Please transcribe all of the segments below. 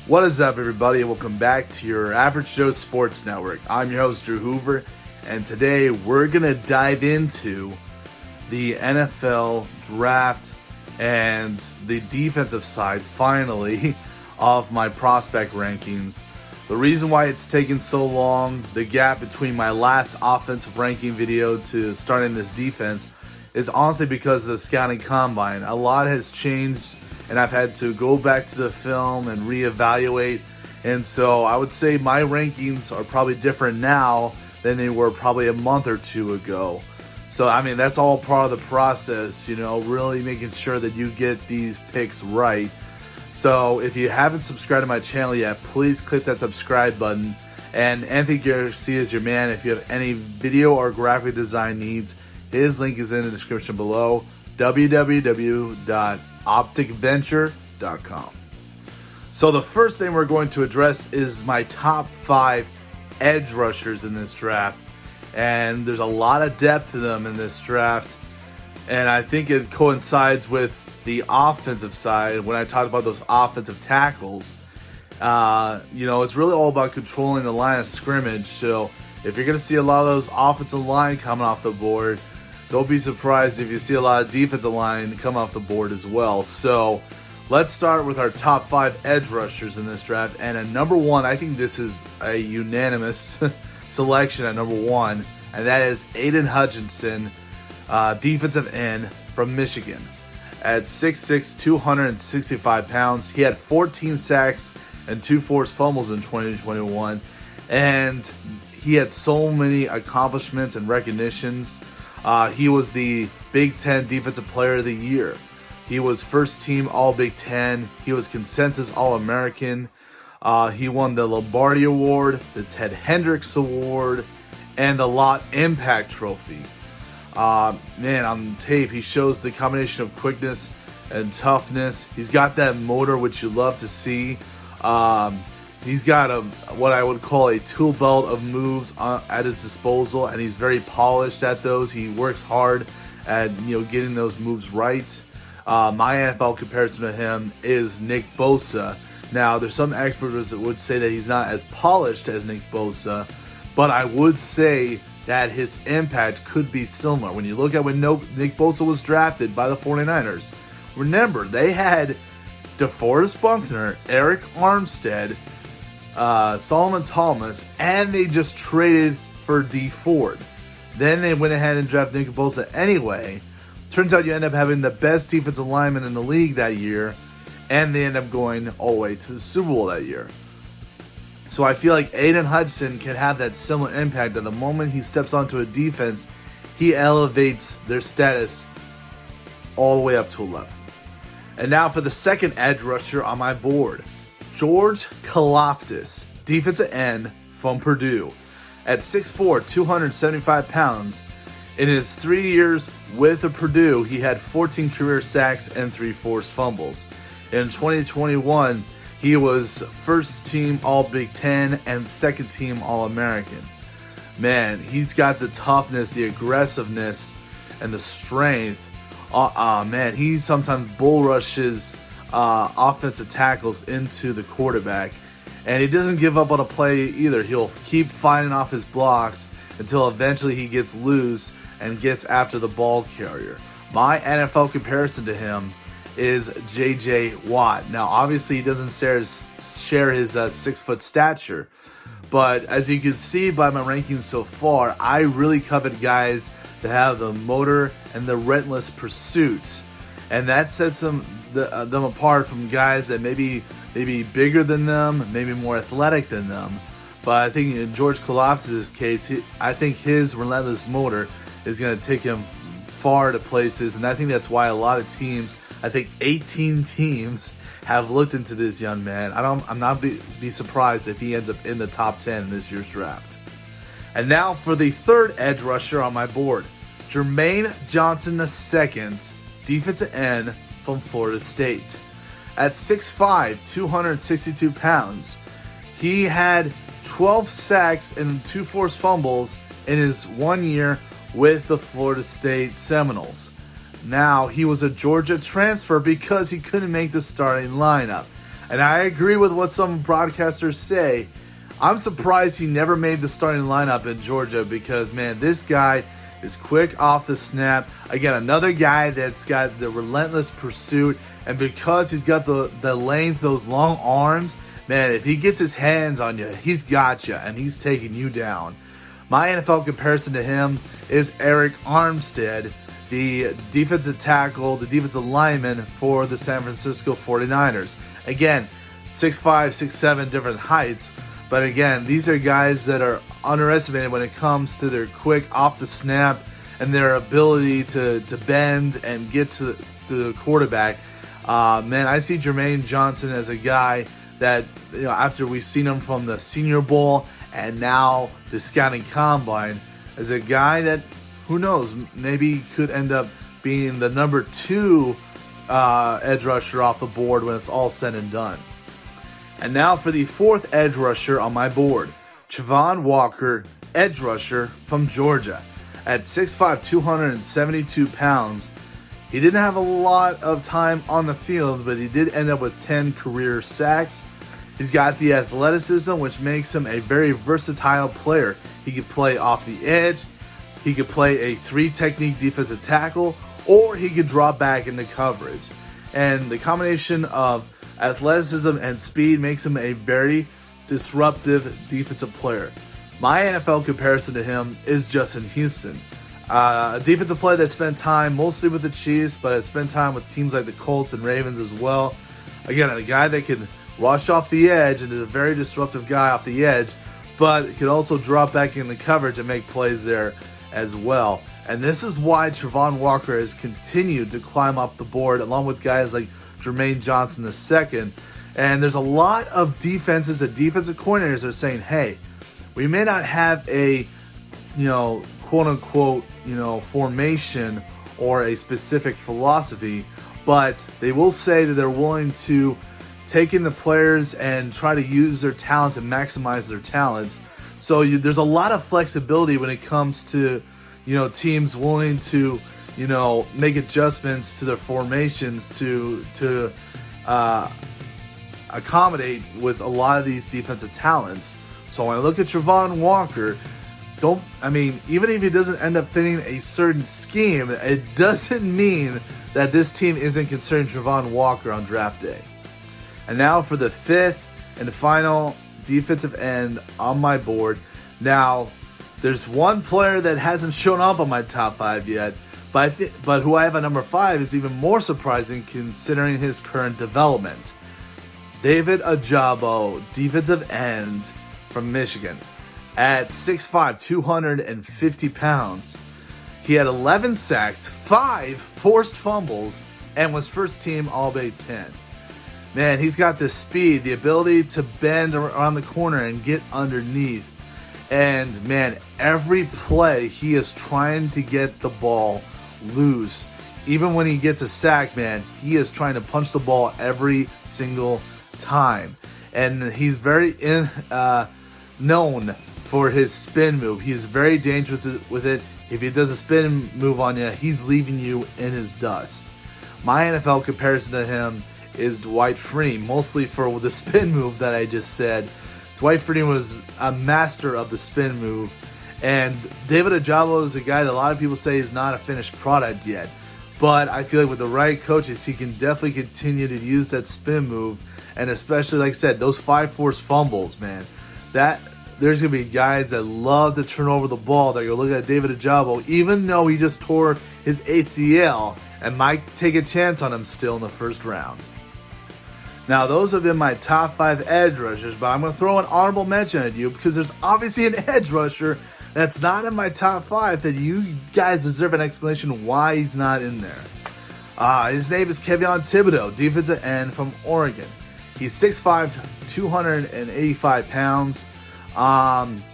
What is up, everybody? Welcome back to your Average Joe Sports Network. I'm your host, Drew Hoover, and today we're going to dive into the NFL draft and the defensive side, finally, of my prospect rankings. The reason why it's taken so long, the gap between my last offensive ranking video to starting this defense, is honestly because of the scouting combine. A lot has changed, and I've had to go back to the film and reevaluate. And so I would say my rankings are probably different now than they were probably a month or two ago. So, I mean, that's all part of the process, really making sure that you get these picks right. So if you haven't subscribed to my channel yet, please click that subscribe button. And Anthony Garcia is your man. If you have any video or graphic design needs, his link is in the description below, www.opticventure.com. So the first thing we're going to address is my top 5 edge rushers in this draft. And there's a lot of depth to them in this draft. And I think it coincides with the offensive side when I talk about those offensive tackles. It's really all about controlling the line of scrimmage. So if you're going to see a lot of those offensive line coming off the board, don't be surprised if you see a lot of defensive line come off the board as well. So let's start with our top 5 edge rushers in this draft. And at number 1, I think this is a unanimous selection at number 1, and that is Aidan Hutchinson, defensive end from Michigan. At 6'6", 265 pounds, he had 14 sacks and 2 forced fumbles in 2021, and he had so many accomplishments and recognitions. He was the Big Ten Defensive Player of the Year. He was first team All-Big Ten. He was consensus All-American. He won the Lombardi Award, the Ted Hendricks Award, and the Lot Impact Trophy. On tape, he shows the combination of quickness and toughness. He's got that motor, which you love to see. He's got what I would call a tool belt of moves at his disposal, and he's very polished at those. He works hard at getting those moves right. My NFL comparison to him is Nick Bosa. Now, there's some experts that would say that he's not as polished as Nick Bosa, but I would say that his impact could be similar. When you look at when Nick Bosa was drafted by the 49ers, remember, they had DeForest Buckner, Eric Armstead, Solomon Thomas, and they just traded for D Ford. Then they went ahead and drafted Nick Bosa anyway. Turns out you end up having the best defensive lineman in the league that year, and they end up going all the way to the Super Bowl that year. So I feel like Aidan Hutchinson can have that similar impact. At the moment he steps onto a defense, he elevates their status all the way up to 11. And now for the second edge rusher on my board, George Karlaftis, defensive end from Purdue. At 6'4", 275 pounds, in his 3 years with Purdue, he had 14 career sacks and 3 forced fumbles. In 2021, he was first team All-Big Ten and second team All-American. Man, he's got the toughness, the aggressiveness, and the strength. Man, he sometimes bull rushes offensive tackles into the quarterback. And he doesn't give up on a play either. He'll keep fighting off his blocks until eventually he gets loose and gets after the ball carrier. My NFL comparison to him is J.J. Watt. Now, obviously, he doesn't share his 6-foot stature, but as you can see by my rankings so far, I really covet guys that have the motor and the relentless pursuit, and that sets them apart from guys that maybe bigger than them, maybe more athletic than them. But I think in George Karlaftis' case, I think his relentless motor is going to take him far to places, and I think that's why a lot of teams, I think 18 teams, have looked into this young man. I'm not be surprised if he ends up in the top 10 in this year's draft. And now for the third edge rusher on my board, Jermaine Johnson II, defensive end from Florida State. At 6'5", 262 pounds, he had 12 sacks and 2 forced fumbles in his 1 year with the Florida State Seminoles. Now, he was a Georgia transfer because he couldn't make the starting lineup. And I agree with what some broadcasters say. I'm surprised he never made the starting lineup in Georgia because, man, this guy is quick off the snap. Again, another guy that's got the relentless pursuit. And because he's got the length, those long arms, man, if he gets his hands on you, he's got you and he's taking you down. My NFL comparison to him is Eric Armstead, the defensive tackle, the defensive lineman for the San Francisco 49ers. Again, 6'5", 6'7", different heights. But again, these are guys that are underestimated when it comes to their quick off the snap and their ability to bend and get to the quarterback. Man, I see Jermaine Johnson as a guy that, after we've seen him from the Senior Bowl and now the scouting combine, as a guy that, who knows, maybe could end up being the number 2 edge rusher off the board when it's all said and done. And now for the 4th edge rusher on my board, Kayvon Walker, edge rusher from Georgia. At 6'5", 272 pounds, he didn't have a lot of time on the field, but he did end up with 10 career sacks. He's got the athleticism, which makes him a very versatile player. He could play off the edge, he could play a 3-technique defensive tackle, or he could drop back into coverage. And the combination of athleticism and speed makes him a very disruptive defensive player. My NFL comparison to him is Justin Houston, a defensive player that spent time mostly with the Chiefs, but has spent time with teams like the Colts and Ravens as well. Again, a guy that can rush off the edge and is a very disruptive guy off the edge, but could also drop back in the coverage and make plays there as well. And this is why Kayvon Walker has continued to climb up the board, along with guys like Jermaine Johnson II. And there's a lot of defenses and defensive coordinators that are saying, hey, we may not have a, quote unquote, formation or a specific philosophy, but they will say that they're willing to take in the players and try to use their talents and maximize their talents. So there's a lot of flexibility when it comes to, teams willing to, make adjustments to their formations to accommodate with a lot of these defensive talents. So when I look at Kayvon Walker, even if he doesn't end up fitting a certain scheme, it doesn't mean that this team isn't considering Kayvon Walker on draft day. And now for the 5th and the final defensive end on my board. Now, there's one player that hasn't shown up on my top 5 yet, but who I have at number 5 is even more surprising considering his current development. David Ojabo, defensive end from Michigan. At 6'5", 250 pounds, he had 11 sacks, 5 forced fumbles, and was first team All-Big Ten. Man, he's got the speed, the ability to bend around the corner and get underneath. And man, every play he is trying to get the ball loose. Even when he gets a sack, man, he is trying to punch the ball every single time. And he's very known for his spin move. He is very dangerous with it. If he does a spin move on you, he's leaving you in his dust. My NFL comparison to him is Dwight Freeney, mostly for the spin move that I just said. Dwight Freeney was a master of the spin move, and David Ojabo is a guy that a lot of people say is not a finished product yet. But I feel like with the right coaches, he can definitely continue to use that spin move, and especially, like I said, those 5 forced fumbles, man. There's going to be guys that love to turn over the ball that are going to look at David Ojabo, even though he just tore his ACL, and might take a chance on him still in the first round. Now, those have been my top 5 edge rushers, but I'm going to throw an honorable mention at you because there's obviously an edge rusher that's not in my top 5 that you guys deserve an explanation why he's not in there. His name is Kayvon Thibodeaux, defensive end from Oregon. He's 6'5", 285 pounds.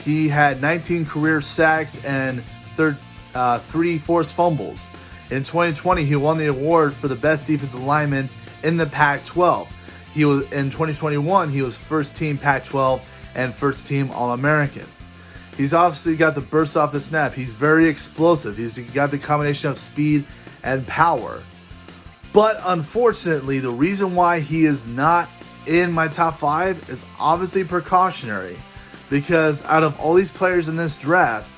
He had 19 career sacks and 3 forced fumbles. In 2020, he won the award for the best defensive lineman in the Pac-12. In 2021, he was first team Pac-12 and first team All-American. He's obviously got the burst off the snap. He's very explosive. He's got the combination of speed and power. But unfortunately, the reason why he is not in my top 5 is obviously precautionary, because out of all these players in this draft,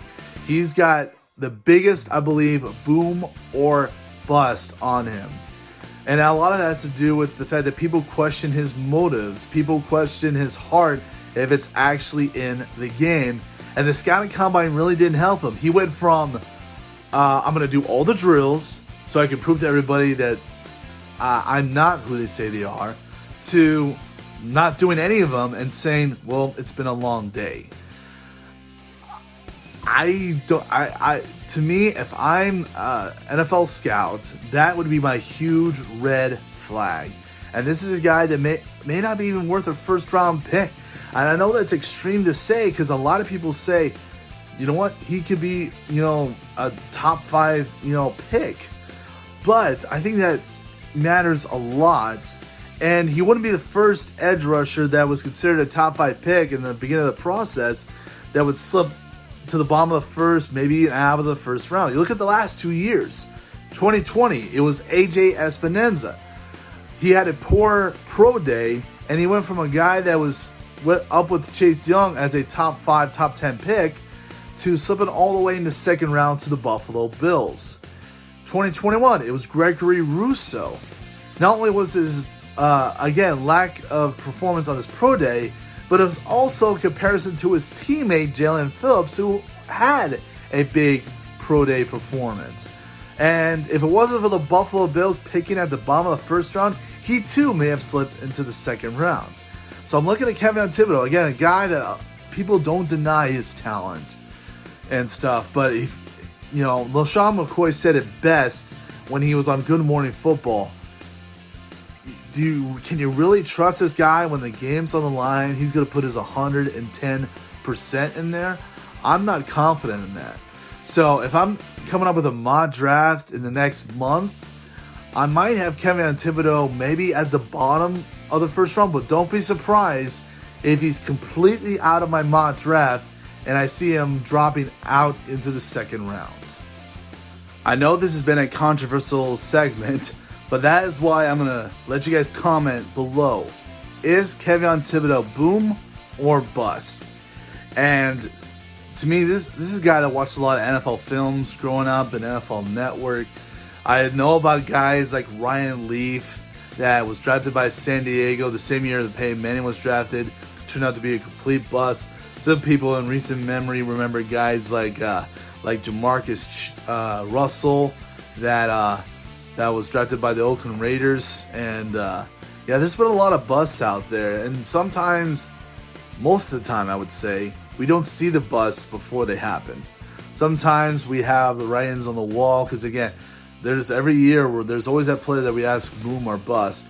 he's got the biggest, I believe, boom or bust on him. And a lot of that has to do with the fact that people question his motives. People question his heart if it's actually in the game. And the scouting combine really didn't help him. He went from, I'm going to do all the drills so I can prove to everybody that I'm not who they say they are, to not doing any of them and saying, well, it's been a long day. To me, if I'm NFL scout, that would be my huge red flag. And this is a guy that may not be even worth a first round pick. And I know that's extreme to say, because a lot of people say, you know what, he could be, a top 5, pick. But I think that matters a lot. And he wouldn't be the first edge rusher that was considered a top 5 pick in the beginning of the process that would slip to the bottom of the first, maybe out of the first round. You look at the last 2 years. 2020, it was AJ Espinoza. He had a poor pro day, and he went from a guy that was up with Chase Young as a top 5, top 10 pick to slipping all the way in the second round to the Buffalo Bills. 2021, it was Gregory Rousseau. Not only was his, lack of performance on his pro day, but it was also a comparison to his teammate, Jalen Phillips, who had a big pro day performance. And if it wasn't for the Buffalo Bills picking at the bottom of the first round, he too may have slipped into the second round. So I'm looking at Kayvon Thibodeaux, again, a guy that people don't deny his talent and stuff. But, LaShawn McCoy said it best when he was on Good Morning Football. Can you really trust this guy when the game's on the line? He's going to put his 110% in there. I'm not confident in that. So if I'm coming up with a mock draft in the next month, I might have Kayvon Thibodeaux maybe at the bottom of the first round, but don't be surprised if he's completely out of my mock draft and I see him dropping out into the second round. I know this has been a controversial segment, but that is why I'm going to let you guys comment below. Is Kayvon Thibodeaux boom or bust? And to me, this is a guy that watched a lot of NFL films growing up and NFL Network. I know about guys like Ryan Leaf that was drafted by San Diego the same year that Peyton Manning was drafted. Turned out to be a complete bust. Some people in recent memory remember guys like Jamarcus Russell that was drafted by the Oakland Raiders. And there's been a lot of busts out there. And sometimes, most of the time I would say, we don't see the busts before they happen. Sometimes we have the writings on the wall, because again, there's every year where there's always that player that we ask boom or bust.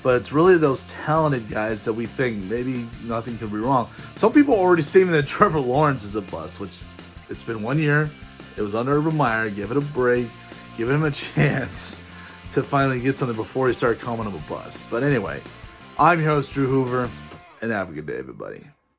But it's really those talented guys that we think maybe nothing could be wrong. Some people are already saying that Trevor Lawrence is a bust, which it's been 1 year. It was under Urban Meyer. Give it a break. Give him a chance to finally get something before he started calling him a bust. But anyway, I'm your host, Drew Hoover, and have a good day, everybody.